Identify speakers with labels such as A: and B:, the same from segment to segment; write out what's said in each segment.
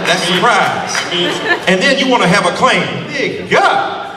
A: That's surprise. And then you want to have a claim. Nigga.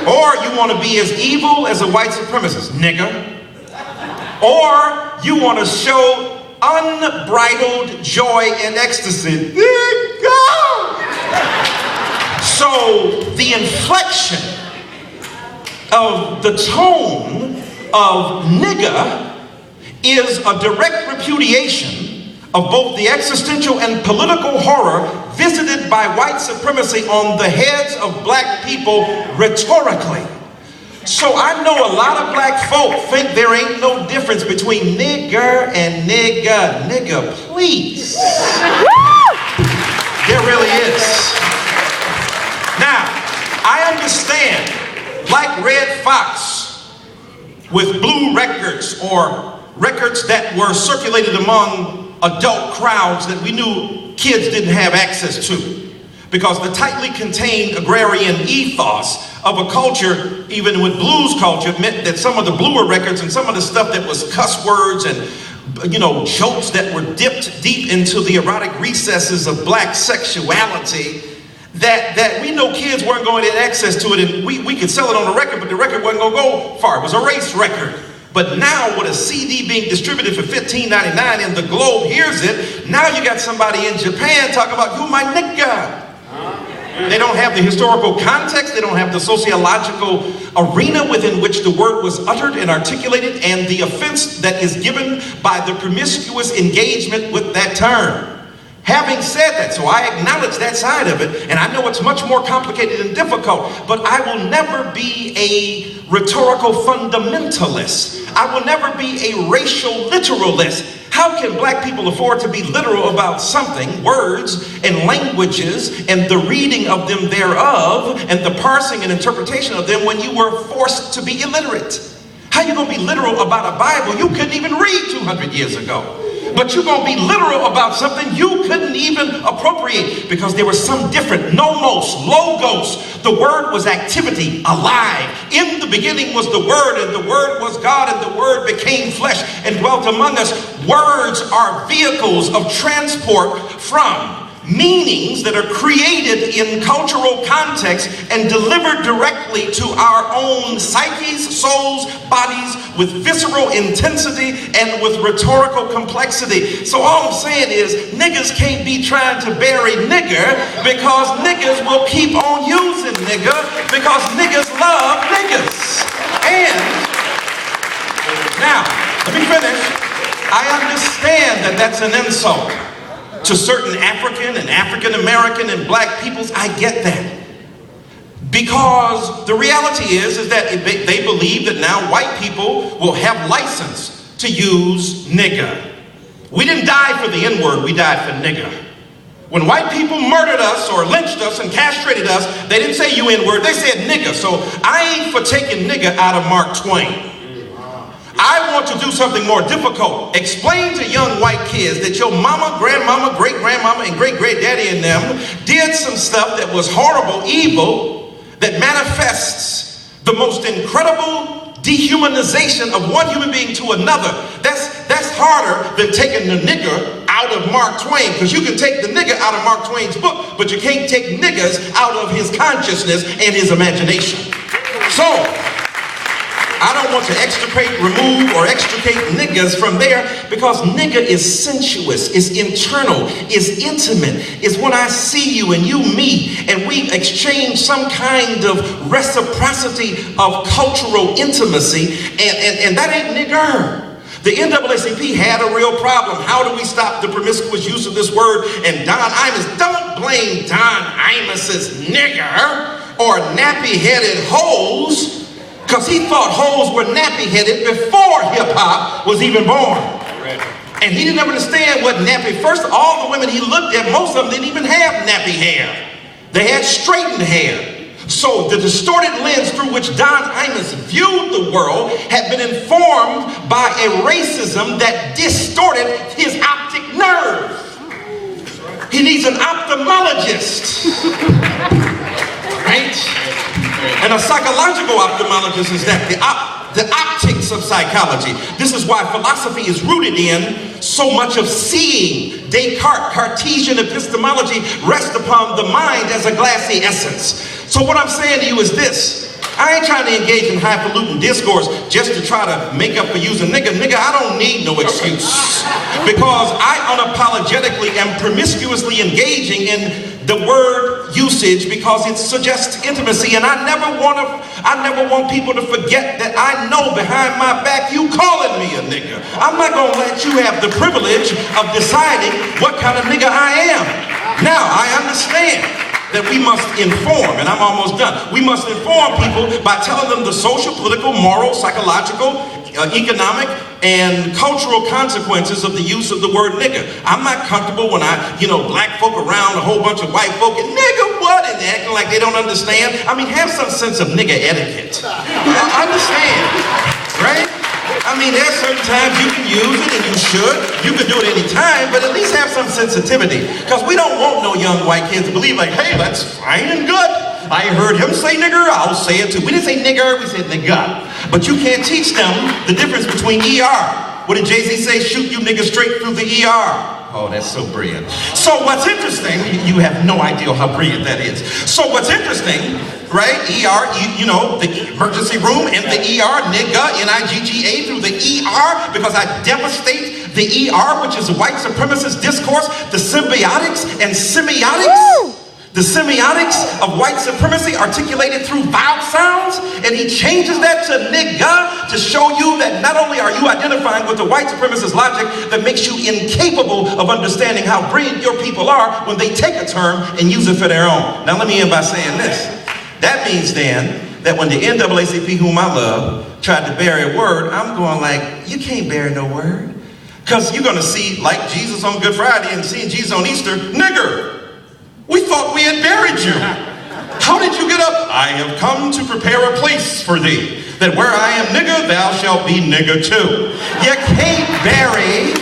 A: Or you want to be as evil as a white supremacist. Nigga. Or you want to show unbridled joy and ecstasy. Nigga. So the inflection of the tone of nigga is a direct repudiation of both the existential and political horror visited by white supremacy on the heads of black people rhetorically. So I know a lot of black folk think there ain't no difference between nigger and nigga. Nigga, please. There really is. Now, I understand Black Red Fox with blue records or records that were circulated among adult crowds that we knew kids didn't have access to. Because the tightly contained agrarian ethos of a culture, even with blues culture, meant that some of the bluer records and some of the stuff that was cuss words and jokes that were dipped deep into the erotic recesses of black sexuality, that we know kids weren't going to get access to it, and we could sell it on a record, but the record wasn't going to go far. It was a race record. But now with a CD being distributed for $15.99 and the globe hears it, now you got somebody in Japan talking about, you my nigga. They don't have the historical context, they don't have the sociological arena within which the word was uttered and articulated, and the offense that is given by the promiscuous engagement with that term. Having said that, so I acknowledge that side of it, and I know it's much more complicated and difficult, but I will never be a rhetorical fundamentalist. I will never be a racial literalist. How can black people afford to be literal about something, words and languages and the reading of them thereof and the parsing and interpretation of them when you were forced to be illiterate? How you gonna be literal about a Bible you couldn't even read 200 years ago? But you're going to be literal about something you couldn't even appropriate because there was some different nomos, logos. The word was activity, alive. In the beginning was the Word, and the Word was God, and the Word became flesh and dwelt among us. Words are vehicles of transport from meanings that are created in cultural context and delivered directly to our own psyches, souls, bodies with visceral intensity and with rhetorical complexity. So all I'm saying is niggas can't be trying to bury nigger because niggas will keep on using nigger because niggas love niggas. And now, let me finish. I understand that that's an insult to certain African and African American and black peoples. I get that. Because the reality is that they believe that now white people will have license to use nigga. We didn't die for the N-word, we died for nigga. When white people murdered us or lynched us and castrated us, they didn't say you N-word, they said nigga. So I ain't for taking nigga out of Mark Twain. I want to do something more difficult. Explain to young white kids that your mama, grandmama, great-grandmama, and great-great-daddy and them did some stuff that was horrible, evil, that manifests the most incredible dehumanization of one human being to another. That's harder than taking the nigger out of Mark Twain, because you can take the nigger out of Mark Twain's book, but you can't take niggers out of his consciousness and his imagination. So, I don't want to remove or extricate niggas from there because nigga is sensuous, is internal, is intimate, is when I see you and you me and we exchange some kind of reciprocity of cultural intimacy and that ain't nigger. The NAACP had a real problem. How do we stop the promiscuous use of this word? And Don Imus, don't blame Don Imus's nigger or nappy-headed hoes, because he thought hoes were nappy-headed before hip-hop was even born. And he didn't understand what nappy, first all the women he looked at, most of them didn't even have nappy hair. They had straightened hair. So the distorted lens through which Don Imus viewed the world had been informed by a racism that distorted his optic nerve. He needs an ophthalmologist, right? And a psychological ophthalmologist is that the optics of psychology. This is why philosophy is rooted in so much of seeing, Descartes, Cartesian epistemology, rests upon the mind as a glassy essence. So what I'm saying to you is this. I ain't trying to engage in highfalutin discourse just to try to make up for using nigga. Nigga, I don't need no excuse. Because I unapologetically am promiscuously engaging in the word usage because it suggests intimacy, and I never want people to forget that I know behind my back you calling me a nigga. I'm not gonna let you have the privilege of deciding what kind of nigga I am. Now, I understand that we must inform, and I'm almost done. We must inform people by telling them the social, political, moral, psychological, economic, and cultural consequences of the use of the word nigga. I'm not comfortable when black folk around a whole bunch of white folk and nigga what? And they're acting like they don't understand. I mean, have some sense of nigga etiquette. Understand, right? I mean, there's certain times you can use it and you should. You can do it any time, but at least have some sensitivity. Because we don't want no young white kids to believe like, hey, that's fine and good. I heard him say nigger, I'll say it too. We didn't say nigger, we said nigga. But you can't teach them the difference between ER. What did Jay-Z say? Shoot you niggas straight through the ER. Oh, that's so brilliant. So what's interesting, you have no idea how brilliant that is. So what's interesting, right? ER, the emergency room and the ER, nigga, N-I-G-G-A through the ER, because I devastate the ER, which is white supremacist discourse, the symbiotics and semiotics. Woo! The semiotics of white supremacy articulated through vowel sounds, and he changes that to nigga to show you that not only are you identifying with the white supremacist logic that makes you incapable of understanding how brilliant your people are when they take a term and use it for their own. Now let me end by saying this. That means then that when the NAACP, whom I love, tried to bury a word, I'm going like, you can't bury no word. Because you're going to see, like Jesus on Good Friday and seeing Jesus on Easter, nigger. We thought we had buried you. How did you get up? I have come to prepare a place for thee, that where I am nigger, thou shalt be nigger too. You can't bury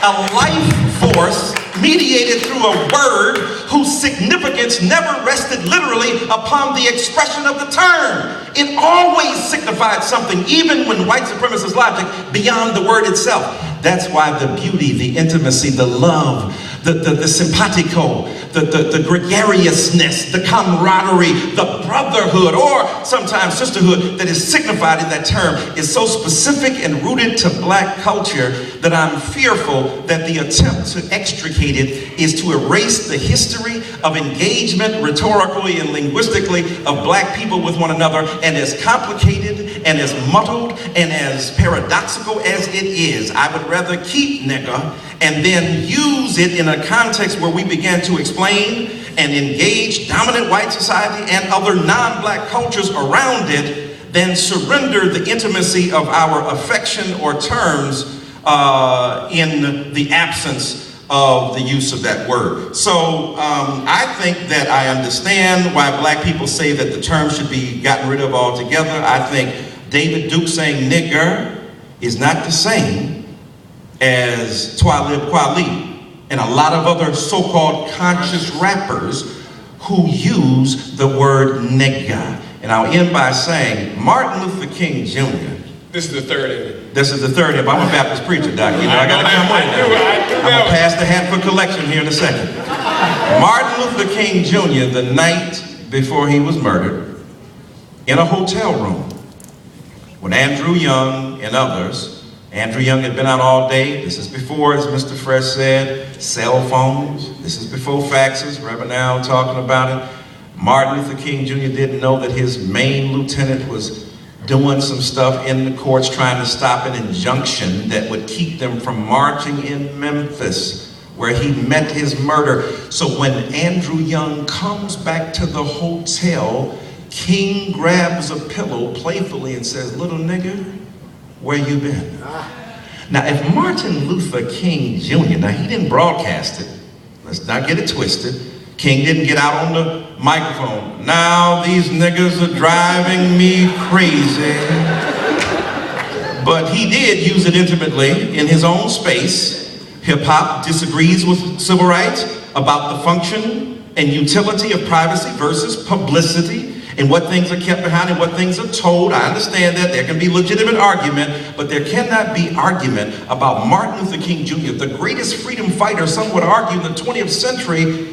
A: a life force mediated through a word whose significance never rested literally upon the expression of the term. It always signified something, even when white supremacist logic beyond the word itself. That's why the beauty, the intimacy, the love, the simpatico, the gregariousness, the camaraderie, the brotherhood, or sometimes sisterhood that is signified in that term is so specific and rooted to black culture that I'm fearful that the attempt to extricate it is to erase the history of engagement rhetorically and linguistically of black people with one another, and as complicated and as muddled and as paradoxical as it is, I would rather keep nigga and then use it in a context where we began to explain and engage dominant white society and other non-black cultures around it than surrender the intimacy of our affection or terms in the absence of the use of that word. So I think that I understand why black people say that the term should be gotten rid of altogether. I think David Duke saying nigger is not the same as Talib Kweli and a lot of other so-called conscious rappers who use the word nigga. And I'll end by saying Martin Luther King Jr.
B: This is the third inning.
A: This is the third inning. I'm a Baptist preacher, Doc. You know, I gotta come with it. I'm gonna pass the hat for collection here in a second. Martin Luther King Jr., the night before he was murdered, in a hotel room, when Andrew Young and others, Andrew Young had been out all day. This is before, as Mr. Fresh said, cell phones. This is before faxes. Reverend Al talking about it. Martin Luther King Jr. didn't know that his main lieutenant was doing some stuff in the courts trying to stop an injunction that would keep them from marching in Memphis, where he met his murder. So when Andrew Young comes back to the hotel, King grabs a pillow playfully and says, "Little nigga, where you been?" Now, if Martin Luther King Jr., now he didn't broadcast it, let's not get it twisted. King didn't get out on the microphone. Now these niggas are driving me crazy. But he did use it intimately in his own space. Hip-hop disagrees with civil rights about the function and utility of privacy versus publicity. and what things are kept behind and what things are told. I understand that. There can be legitimate argument, but there cannot be argument about Martin Luther King Jr., the greatest freedom fighter, some would argue, in the 20th century,